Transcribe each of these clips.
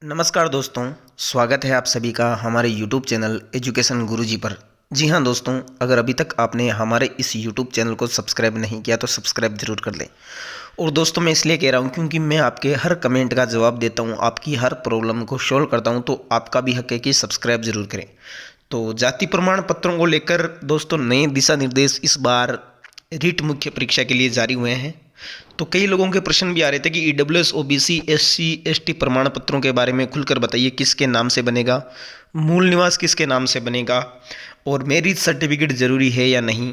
नमस्कार दोस्तों, स्वागत है आप सभी का हमारे YouTube चैनल एजुकेशन गुरुजी पर। जी हाँ दोस्तों, अगर अभी तक आपने हमारे इस YouTube चैनल को सब्सक्राइब नहीं किया तो सब्सक्राइब जरूर कर लें। और दोस्तों मैं इसलिए कह रहा हूँ क्योंकि मैं आपके हर कमेंट का जवाब देता हूँ, आपकी हर प्रॉब्लम को सॉल्व करता हूँ, तो आपका भी हक है कि सब्सक्राइब जरूर करें। तो जाति प्रमाण पत्रों को लेकर दोस्तों नए दिशा निर्देश इस बार रीट मुख्य परीक्षा के लिए जारी हुए हैं। तो कई लोगों के प्रश्न भी आ रहे थे कि ईडब्ल्यूएस ओबीसी एससी एसटी प्रमाण पत्रों के बारे में खुलकर बताइए, किसके नाम से बनेगा, मूल निवास किसके नाम से बनेगा, और मैरिज सर्टिफिकेट ज़रूरी है या नहीं,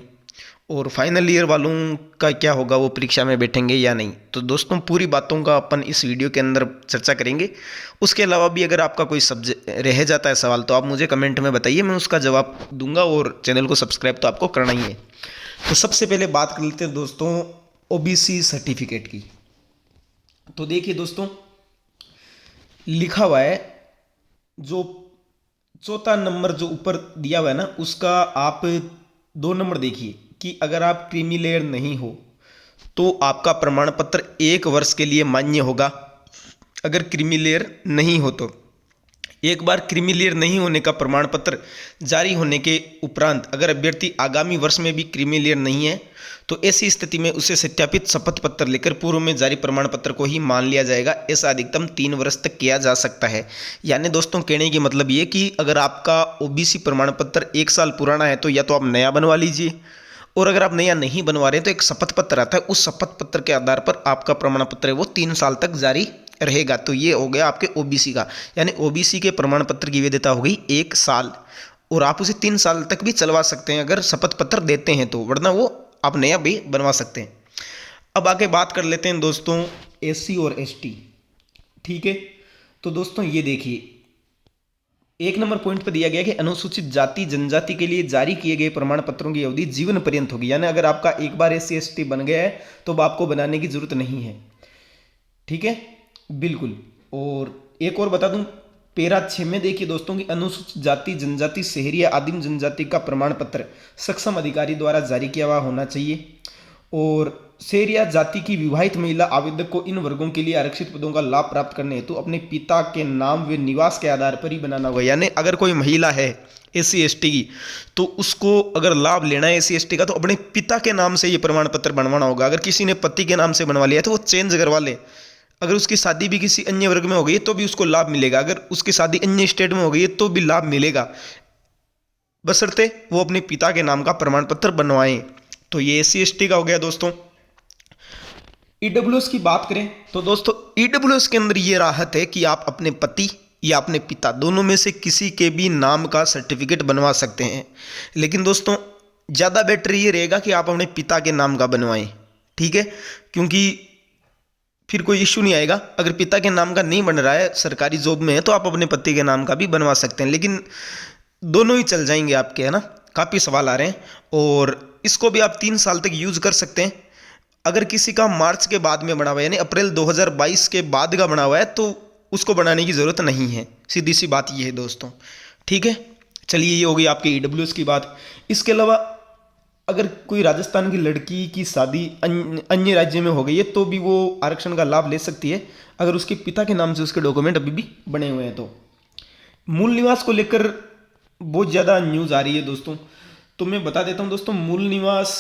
और फाइनल ईयर वालों का क्या होगा, वो परीक्षा में बैठेंगे या नहीं। तो दोस्तों पूरी बातों का अपन इस वीडियो के अंदर चर्चा करेंगे। उसके अलावा भी अगर आपका कोई सब्जेक्ट रह जाता है सवाल तो आप मुझे कमेंट में बताइए, मैं उसका जवाब दूंगा। और चैनल को सब्सक्राइब तो आपको करना ही है। तो सबसे पहले बात कर लेते हैं दोस्तों ओबीसी सर्टिफिकेट की। तो देखिए दोस्तों, लिखा हुआ है, जो चौथा नंबर जो ऊपर दिया हुआ है ना, उसका आप 2 नंबर देखिए कि अगर आप क्रीमी लेयर नहीं हो तो आपका प्रमाण पत्र 1 वर्ष के लिए मान्य होगा। अगर क्रीमी लेयर नहीं हो तो एक बार क्रीमी लेयर नहीं होने का प्रमाण पत्र जारी होने के उपरांत अगर अभ्यर्थी आगामी वर्ष में भी क्रीमी लेयर नहीं है तो ऐसी स्थिति में उसे सत्यापित शपथ पत्र लेकर पूर्व में जारी प्रमाण पत्र को ही मान लिया जाएगा। ऐसा अधिकतम 3 वर्ष तक किया जा सकता है। यानी दोस्तों कहने की मतलब ये कि अगर आपका ओबीसी प्रमाण पत्र 1 साल पुराना है तो या तो आप नया बनवा लीजिए, और अगर आप नया नहीं बनवा रहे तो एक शपथ पत्र आता है, उस शपथ पत्र के आधार पर आपका प्रमाण पत्र है वो 3 साल तक जारी रहेगा। तो ये हो गया आपके ओबीसी का, यानी ओबीसी के प्रमाण पत्र की वैधता हो गई 1 साल, और आप उसे 3 साल तक भी चलवा सकते हैं अगर शपथ पत्र देते हैं तो, वरना वो आप नया भी बनवा सकते हैं। अब आगे बात कर लेते हैं दोस्तों एससी और एसटी। ठीक है, तो दोस्तों ये देखिए 1 नंबर पॉइंट पर दिया गया कि अनुसूचित जाति जनजाति के लिए जारी किए गए प्रमाण पत्रों की अवधि जीवन पर्यंत होगी। यानी अगर आपका एक बार एससी एसटी बन गया है तो अब आपको बनाने की जरूरत नहीं है। ठीक है, बिल्कुल। और एक और बता दूं, पैरा 6 में देखिए दोस्तों कि अनुसूचित जाति जनजाति शहरी या आदिम जनजाति का प्रमाण पत्र सक्षम अधिकारी द्वारा जारी किया हुआ होना चाहिए। और शहरी या जाति की विवाहित महिला आवेदक को इन वर्गों के लिए आरक्षित पदों का लाभ प्राप्त करने हेतु अपने पिता के नाम व निवास के आधार पर ही बनाना होगा। यानी अगर कोई महिला है एससी एसटी की तो उसको अगर लाभ लेना है एससी एसटी का तो अपने पिता के नाम से ये प्रमाण पत्र बनवाना होगा। अगर किसी ने पति के नाम से बनवा लिया तो वो चेंज करवा ले। अगर उसकी शादी भी किसी अन्य वर्ग में हो गई तो भी उसको लाभ मिलेगा। अगर उसकी शादी अन्य स्टेट में हो गई तो भी लाभ मिलेगा, बशर्ते वो अपने पिता के नाम का प्रमाण पत्र बनवाएं। तो ये एससी एसटी का हो गया दोस्तों। ईडब्ल्यूएस की बात करें तो दोस्तों ईडब्ल्यूएस के अंदर ये राहत है कि आप अपने पति या अपने पिता दोनों में से किसी के भी नाम का सर्टिफिकेट बनवा सकते हैं। लेकिन दोस्तों ज़्यादा बेटर ये रहेगा कि आप अपने पिता के नाम का बनवाएं। ठीक है, क्योंकि फिर कोई इश्यू नहीं आएगा। अगर पिता के नाम का नहीं बन रहा है, सरकारी जॉब में है, तो आप अपने पति के नाम का भी बनवा सकते हैं। लेकिन दोनों ही चल जाएंगे आपके, है ना। काफ़ी सवाल आ रहे हैं, और इसको भी आप 3 साल तक यूज कर सकते हैं। अगर किसी का मार्च के बाद में बना हुआ है, यानी अप्रैल 2022 के बाद का बना हुआ है, तो उसको बनाने की ज़रूरत नहीं है। सीधी सी बात ये है दोस्तों। ठीक है, चलिए ये हो गई आपकी ईडब्ल्यूएस की बात। इसके अलावा अगर कोई राजस्थान की लड़की की शादी अन्य राज्य में हो गई है तो भी वो आरक्षण का लाभ ले सकती है, अगर उसके पिता के नाम से उसके डॉक्यूमेंट अभी भी बने हुए हैं तो। मूल निवास को लेकर बहुत ज़्यादा न्यूज़ आ रही है दोस्तों, तो मैं बता देता हूँ दोस्तों। मूल निवास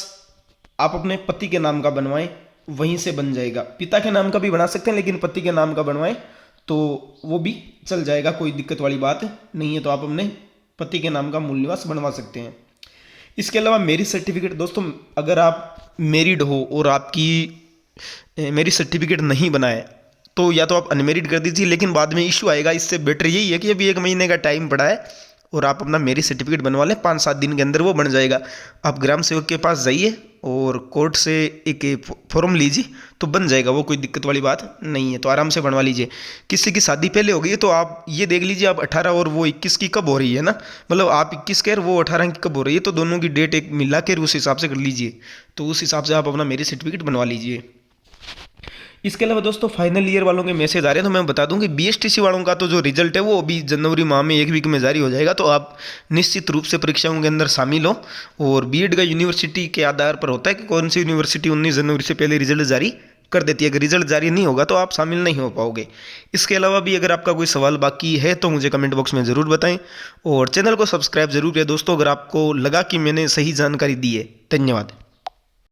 आप अपने पति के नाम का बनवाएं, वहीं से बन जाएगा। पिता के नाम का भी बना सकते हैं, लेकिन पति के नाम का बनवाएं तो वो भी चल जाएगा, कोई दिक्कत वाली बात नहीं है। तो आप अपने पति के नाम का मूल निवास बनवा सकते हैं। इसके अलावा मैरिज सर्टिफिकेट दोस्तों, अगर आप मैरिड हो और आपकी मैरिज सर्टिफिकेट नहीं बना है तो या तो आप अनमेरिड कर दीजिए, लेकिन बाद में इशू आएगा। इससे बेटर यही है कि अभी 1 महीने का टाइम पड़ा है और आप अपना मैरिज सर्टिफिकेट बनवा लें, 5-7 दिन के अंदर वो बन जाएगा। आप ग्राम सेवक के पास जाइए और कोर्ट से एक फॉर्म लीजिए तो बन जाएगा, वो कोई दिक्कत वाली बात नहीं है। तो आराम से बनवा लीजिए। किसी की शादी पहले हो गई है तो आप ये देख लीजिए आप 18 और वो 21 की कब हो रही है ना, मतलब आप 21 के और वो 18 की कब हो रही है, तो दोनों की डेट एक मिला के उस हिसाब से कर लीजिए। तो उस हिसाब से आप अपना मैरिज सर्टिफिकेट बनवा लीजिए। इसके अलावा दोस्तों फाइनल ईयर वालों के मैसेज आ रहे हैं, तो मैं बता दूं कि बीएसटीसी वालों का तो जो रिजल्ट है वो अभी जनवरी माह में 1 वीक में जारी हो जाएगा। तो आप निश्चित रूप से परीक्षाओं के अंदर शामिल हो। और बीएड का यूनिवर्सिटी के आधार पर होता है कि कौन सी यूनिवर्सिटी 19 जनवरी से पहले रिजल्ट जारी कर देती है। अगर रिजल्ट जारी नहीं होगा तो आप शामिल नहीं हो पाओगे। इसके अलावा भी अगर आपका कोई सवाल बाकी है तो मुझे कमेंट बॉक्स में ज़रूर बताएं और चैनल को सब्सक्राइब ज़रूर करें दोस्तों, अगर आपको लगा कि मैंने सही जानकारी दी है। धन्यवाद।